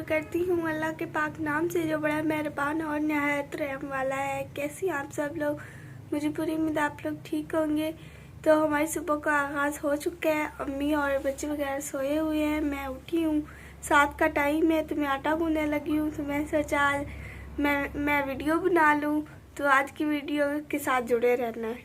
करती हूँ अल्लाह के पाक नाम से जो बड़ा मेहरबान और नहायत रहम वाला है। कैसी आप सब लोग? मुझे पूरी उम्मीद आप लोग ठीक होंगे। तो हमारी सुबह का आगाज़ हो चुका है। अम्मी और बच्चे वगैरह सोए हुए हैं, मैं उठी हूँ। 7 का टाइम है तो मैं आटा गूंदने लगी हूँ। तो मैं सोचा आज मैं वीडियो बना लूँ। तो आज की वीडियो के साथ जुड़े रहना है।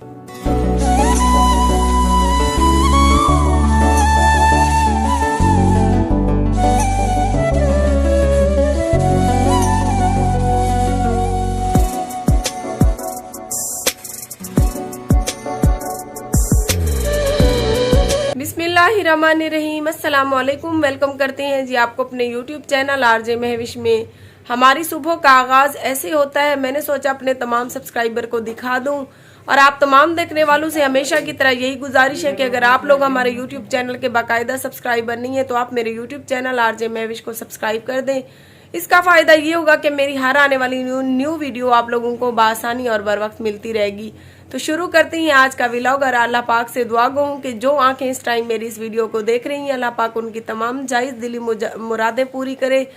बिस्मिल्लाहिर्रहमानिर्रहीम, अस्सलाम वालेकुम। वेलकम करते हैं जी आपको अपने यूट्यूब चैनल आरजे महविश में। हमारी सुबह का आगाज़ ऐसे होता है। मैंने सोचा अपने तमाम सब्सक्राइबर को दिखा दूं और आप तमाम देखने वालों से हमेशा की तरह यही गुजारिश है कि अगर आप लोग हमारे यूट्यूब चैनल के बाकायदा सब्सक्राइबर नहीं है तो आप मेरे यूट्यूब चैनल आरजे महविश को सब्सक्राइब कर दें। इसका फ़ायदा ये होगा कि मेरी हर आने वाली न्यू वीडियो आप लोगों को बआसानी और बर वक्त मिलती रहेगी। तो शुरू करते हैं आज का व्लॉग। और अल्लाह पाक से दुआ गो हूँ कि जो आंखें इस टाइम मेरी इस वीडियो को देख रही हैं, अल्लाह पाक उनकी तमाम जायज़ दिली मुरादें पूरी करे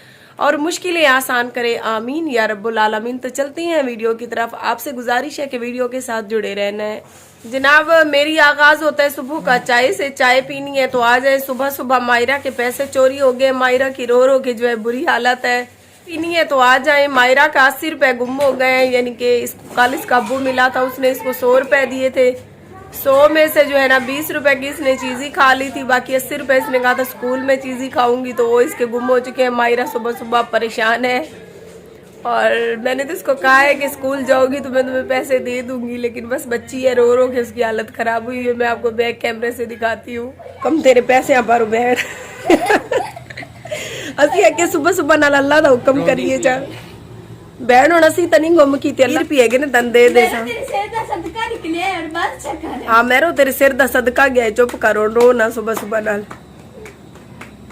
और मुश्किलें आसान करे, आमीन या रब्बुल आलमीन। तो चलती हैं वीडियो की तरफ। आपसे गुजारिश है कि वीडियो के साथ जुड़े रहना है। जनाब, मेरी आगाज़ होता है सुबह का चाय से। चाय पीनी है तो आ जाए। सुबह सुबह मायरा के पैसे चोरी हो गए। मायरा की रो के जो है बुरी हालत है। पीनी है तो आ जाए। मायरा का 80 रुपए गुम हो गए हैं, यानी कि कल इसका अब्बू मिला था, उसने इसको 100 रुपए दिए थे। 100 में से जो है ना 20 रुपए की इसने चीज़ ही खा ली थी, बाकी 80 रुपए इसने कहा था स्कूल में चीज़ ही खाऊंगी, तो वो इसके गुम हो चुके हैं। मायरा सुबह सुबह परेशान है और मैंने तो इसको कहा है कि स्कूल जाओगी तो मैं तुम्हें पैसे दे दूंगी, लेकिन बस बच्ची है, रो के उसकी हालत खराब हुई है। मैं आपको बैक कैमरे से दिखाती हूँ। कम तेरे पैसे यहाँ पर बहन असी अके सुबह सुबह नाल अल्लाह दा हुक्म करिए जा बहन। हुण असी तनी गुम कीते। 30 रुपए है ने तन दे दे सा। हाँ मेरो तेरे सिर दा सदका गया। चुप करो, रो ना सुबह सुबह नाल।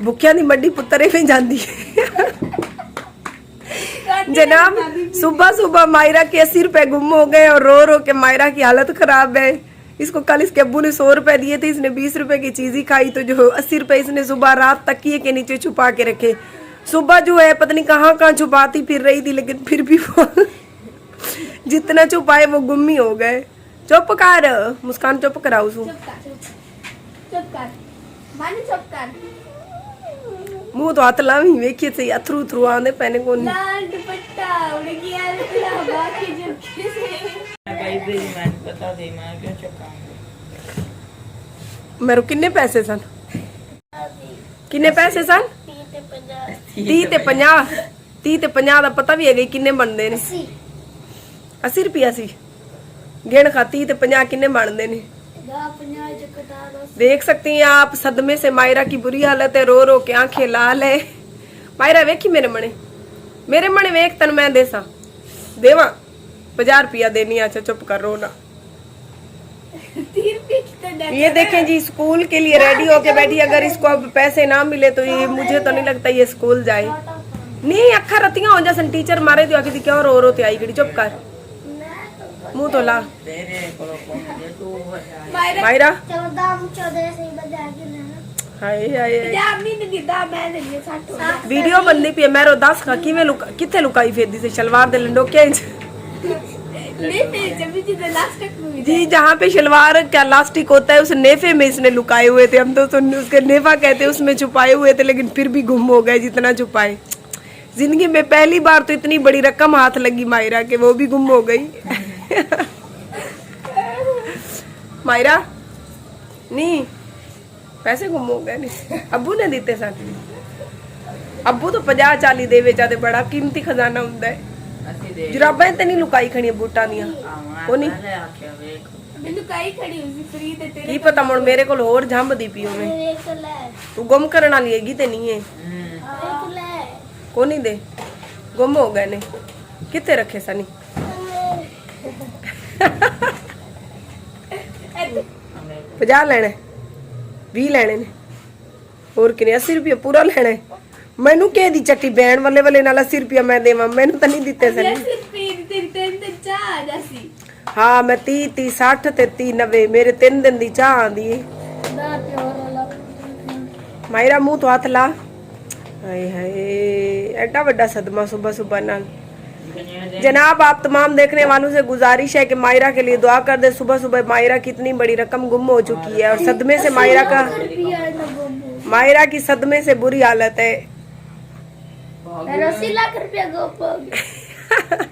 भुखिया दी मड्डी पुत्तरे में जांदी जनाब, सुबह सुबह मायरा के 80 रुपए गुम हो गए और रो के मायरा की हालत खराब है। इसको कल इसके अब्बू ने 100 रुपए दिए थे, इसने 20 रुपए की चीज ही खाई, तो जो 80 रुपए इसने सुबह रात तकिए के नीचे छुपा के रखे। सुबह जो है पता नहीं कहाँ छुपाती फिर रही थी, लेकिन फिर भी वो जितना छुपाए वो गुम ही हो गए। चुप कर मुस्कान, चुप कराओ सु मुंह तो हाथ लावी वेखिए से अथरू थरू आंदे पैने को मेरे किन्ने पैसे सन? किन्ने पैसे सन? 30 ते 50। 30 ते 50 दा पता भी है किन्ने बनते ने? 80 रुपया सी गिण खा। 30 ते 50 किन्ने बनते ने देख सकती हैं आप। सदमे से मायरा की बुरी हालत है, रो के आंखें लाल है। मायरा वेखी मेरे मने वेख तन मैं देसा देवा 50 रुपया देनी। अच्छा चुप कर, रो ना। ये देखें जी, स्कूल के लिए रेडी होके बैठी। अगर इसको अब पैसे ना मिले तो ये मुझे तो नहीं लगता ये स्कूल जाए। नहीं अखा रतियां हो जैसे टीचर मारे तो आखिर क्यों रो ते आई गई। चुप कर, मुंह तो ला। मायरा हाय वीडियो बननी पी। मेरो 10 का किथे लुकाई फिर से शलवार दे लंडोके जी, जहाँ पे शलवार का लास्टिक होता है उस नेफे में इसने लुकाए हुए थे। हम तो उसके नेफा कहते हैं, उसमें छुपाए हुए थे, लेकिन फिर भी गुम हो गए जितना छुपाए। जिंदगी में पहली बार तो इतनी बड़ी रकम हाथ लगी मायरा के, वो भी गुम हो गई। मायरा नहीं पैसे गुम हो गए नहीं, अब्बू ने दिते सन। अब्बू तो 50-40 दे चाहते, बड़ा कीमती खजाना हुंदा है। जुराबां ते नहीं लुकाई खड़ी बूटा दियां को नहीं की पता मुड़ मेरे को होर झंबदी पी होवे। तू गुम करन वाली हैगी ते नहीं है को नहीं दे गुम हो गए ने। किथे रखे सनी? 50 लेने 20 लेने ने और किने 80 रुपया पूरा लेने। मैनू कह दी चट्टी बैन वाले वाले नाल 80 रुपया मैं देवा, मैनू तो नहीं दिते सनी। हाँ मैं 30 60 ते 30 90 मेरे 3 दिन दी चाह आंदी है। मायरा मुंह तो हाथ ला। हाय हाय एडा बड़ा सदमा सुबह सुबह ना। जनाब आप तमाम देखने वालों से गुजारिश है कि मायरा के लिए दुआ कर दे। सुबह सुबह मायरा की इतनी बड़ी रकम गुम हो चुकी है और सदमे से मायरा की सदमे से बुरी हालत है। 80 लाख रुपया गुम हो गया।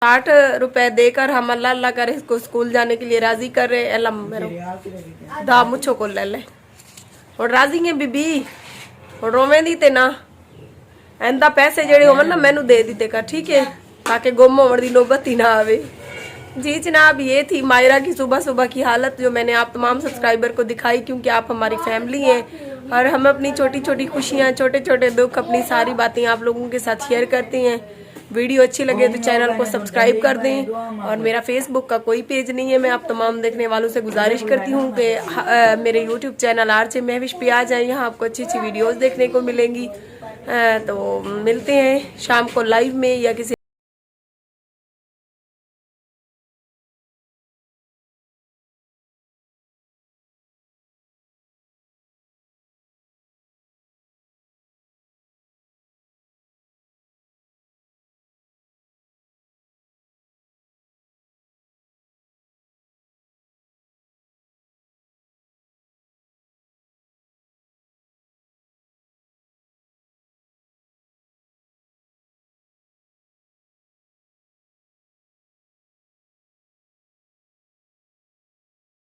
₹60 देकर हम अल्लाह अल्लाह कर इसको स्कूल जाने के लिए राजी कर रहे हैं। अल्लाह मेरो दा मुझो को ले ले और राजी है बीबी और रोवे दी ते ना एंदा पैसे जेड़े होवन ना मैनू दे दी कर, ठीक है, ताकि गुम होने की नौबत ही ना आवे। जी जनाब ये थी मायरा की सुबह सुबह की हालत जो मैंने आप तमाम सब्सक्राइबर को दिखाई, क्योंकि आप हमारी फैमिली हैं और हम अपनी छोटी छोटी खुशियाँ छोटे छोटे दुख अपनी सारी बातें आप लोगों के साथ शेयर करते हैं। वीडियो अच्छी लगे तो चैनल को सब्सक्राइब कर दें और मेरा फेसबुक का कोई पेज नहीं है। मैं आप तमाम देखने वालों से गुजारिश करती हूँ कि मेरे यूट्यूब चैनल आरजे महविश पे आ जाएं, यहाँ आपको अच्छी अच्छी वीडियोस देखने को मिलेंगी। तो मिलते हैं शाम को लाइव में या किसी